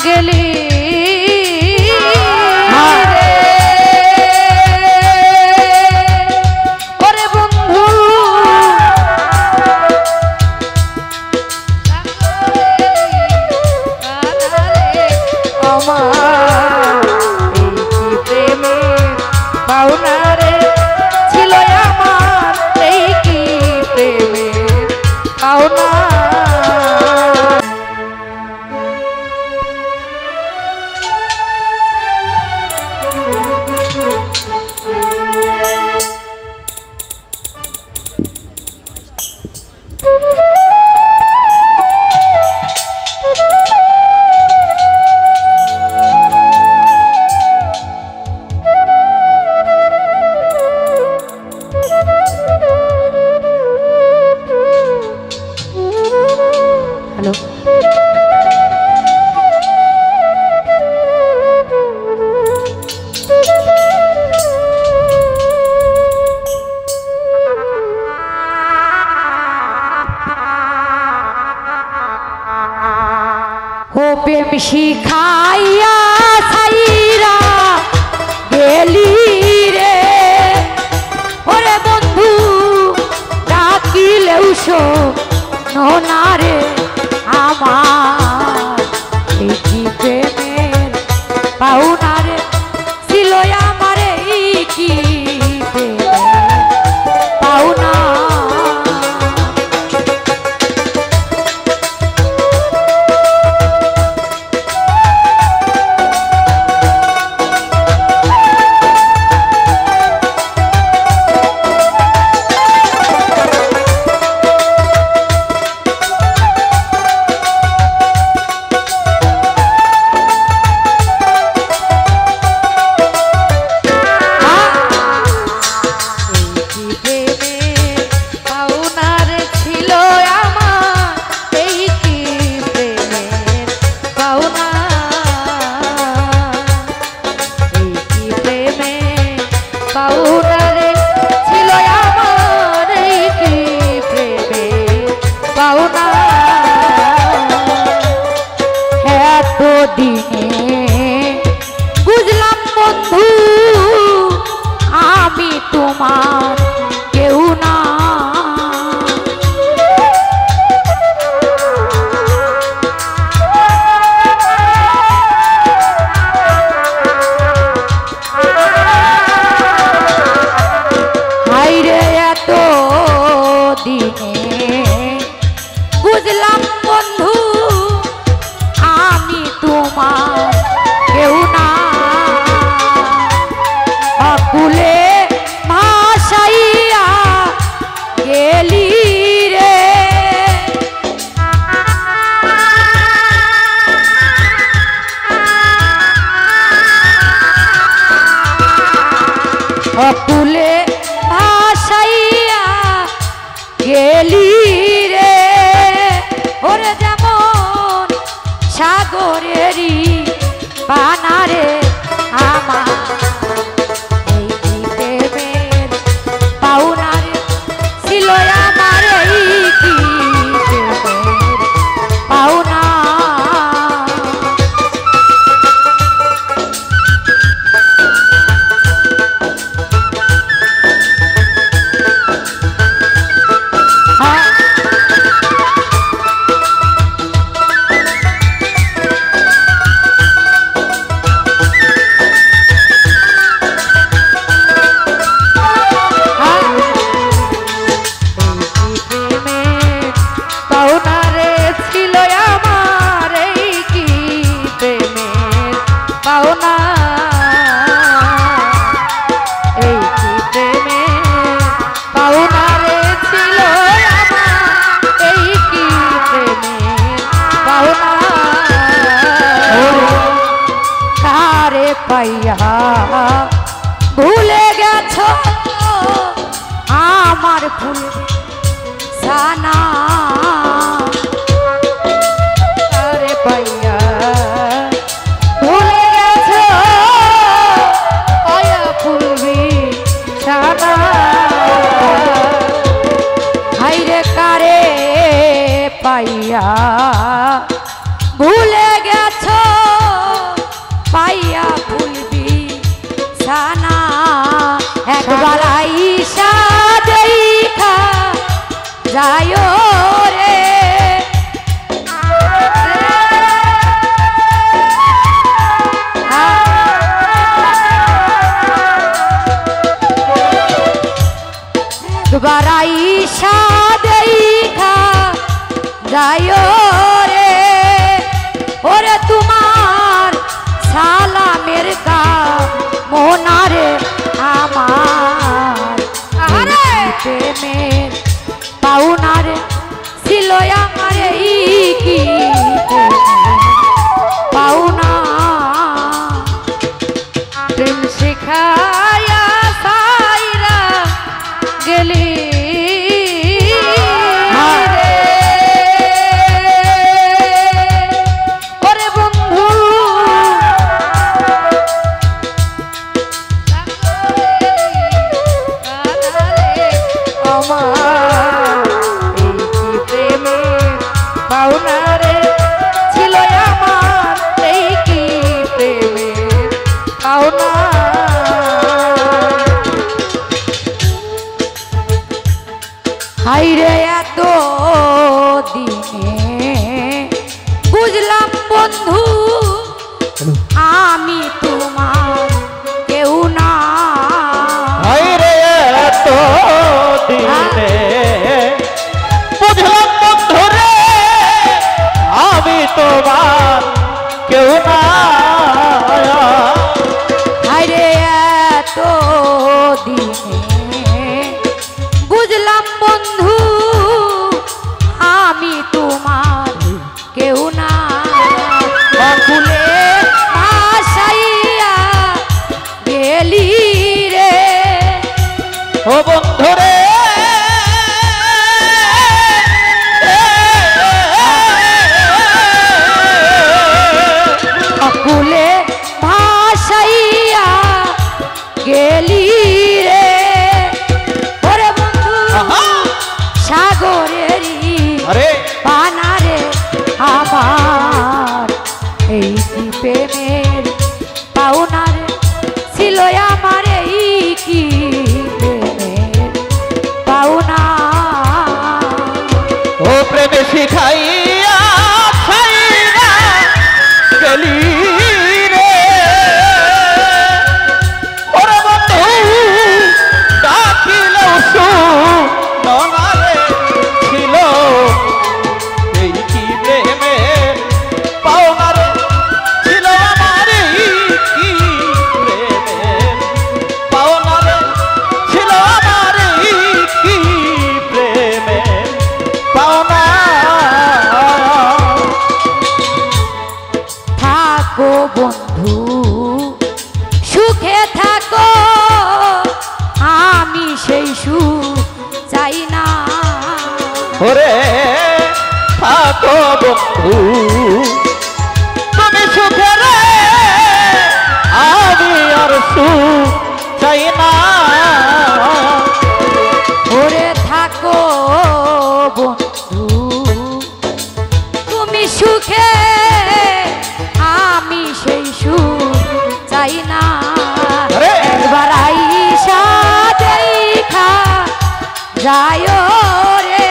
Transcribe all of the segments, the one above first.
গেলি ওরে বন্ধু আমার এই কি প্রেমের পাওনা রে ছিল আমার এই কি প্রেমের পাওনা। প্রেম শিখাইয়া ছাইরা গেলি রে ওরে বন্ধু ডাকিলেও শোনো না রে আমার এই কি প্রেমের পাওনা রে ছিল আমার এই কি প্রেমের পাওনা। বুঝলাম বন্ধু আমি তোমার কেউ না হাইরে এত দিনে বুঝলাম বন্ধু আমি তোমার কেউ না অকুলে ভাসাইয়া গেলি রে অকুলে ভাসাইয়া গেলি রে ওরে যেমন সাগরেরই পানারে আমার এই কি প্রেমের পাওনা রে ছিল আমার এই কি প্রেমের পাওনা। পাইয়া ভুলে গেছ আমার ফুল সানা আরে পাইয়া ভুলে গেছ পায়া ফুলবি সানা হাইরে কারে পাইয়া ভুলে গেছ আইসা দেখা যাইও রে ওরে তোমার সালামের কা মোনারে আমার প্রেমের পাউনারে ছিল আমার কি পাউনা প্রেম শিখায়া সাইরা গেলি ওরে বন্ধু আমার এই প্রেমের পাওনারে ছিল আমার এই কি প্রেমের পাওনা হাইরে এত দিনে বুঝলাম বন্ধু আমি তোমার কেউ না হাইরে এত দিনে বুঝলাম বন্ধু রে আমি তোমার কেউ না হাইরে এত দিনে বুঝলাম বন্ধু আমি তোমার কেউ না ফুলে ভাসাইয়া গেলি রে ও বন্ধু রে ফুলে ভাসাইয়া গেলি রে ওরে বন্ধু সাগরেরই আরে পানারে আমার এই কি প্রেমের পাওনারে ছিল আমার এই কি প্রেমের পাওনা ও প্রেমে শিখাইয়া ছাইরা গেলি রে ওরে বন্ধু ডাকিলেও শুননারে ছিল এই কি প্রেমের পাওনারে ছিল আমার এই কি প্রেমের পাওনারে ছিল আমার এই কি প্রেমের পাওনা থাকো বন্ধু সুখে থাকো আমি সেই সুখ চাই না ওরে থাকো বন্ধু তুমি সুখে রে আমি আর সুখ চাই না ওরে থাকো বন্ধু তুমি সুখে আমি সেই সুখ চাই না আরে! একবার আইসা দেখা যাইও রে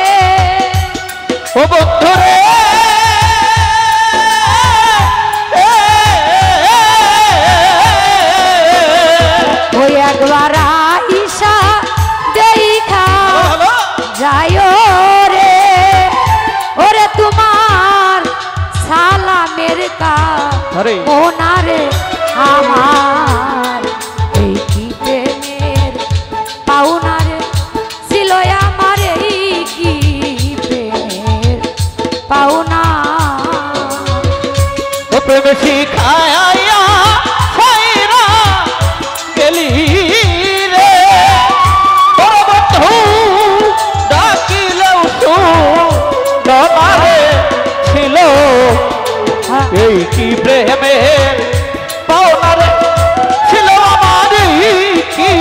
ও বন্ধু রে ওই একবার আইসা দেখা যাইও রে ওরে তোমার সালামের কা আরে মোনারে আমার এই কি প্রেমের পাওনারে ছিল আমার এই কি প্রেমের পাওনা ও প্রেম শিখায়া ছাইরা গেলি রে ওরে বন্ধু ডাকিলেও শুননারে ছিল এই কি প্রেমের পাওনারে ছিল আমার এই কি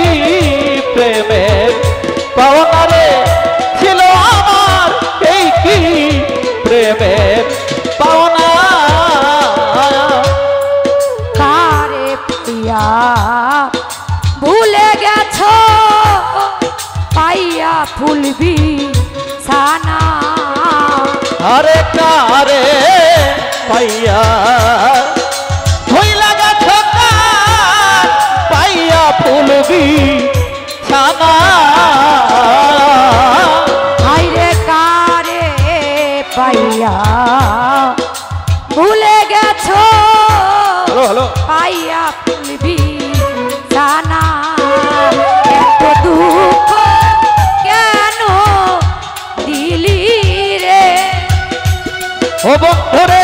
প্রেমের পাওনারে ছিল আমার এই কি প্রেমের পাওনা কারে পিয়া ভুলে গেছো পাইয়া ফুলবি সানা আরে কারে পাইয়া হইলা গেছ পাইয়া ফুলবি ছানা পাইয়া ভুলে গেছো হ্যালো হ্যালো পাইয়া ভুলবি জানা এত দুঃখ কেন দিলি রে ও বন্ধুরে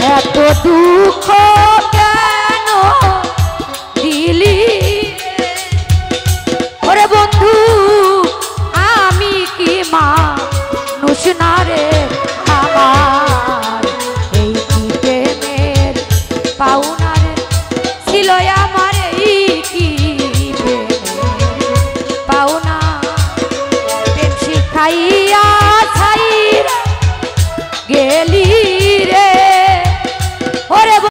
এত দুঃখ কেন দিলি রে? ওরে বন্ধু আমি কি মানুষ না রে আমার এই কি প্রেমের পাওনা রে ছিল আমার এই কি প্রেমের পাওনা প্রেম শিখাইয়া ছাইরা গেলি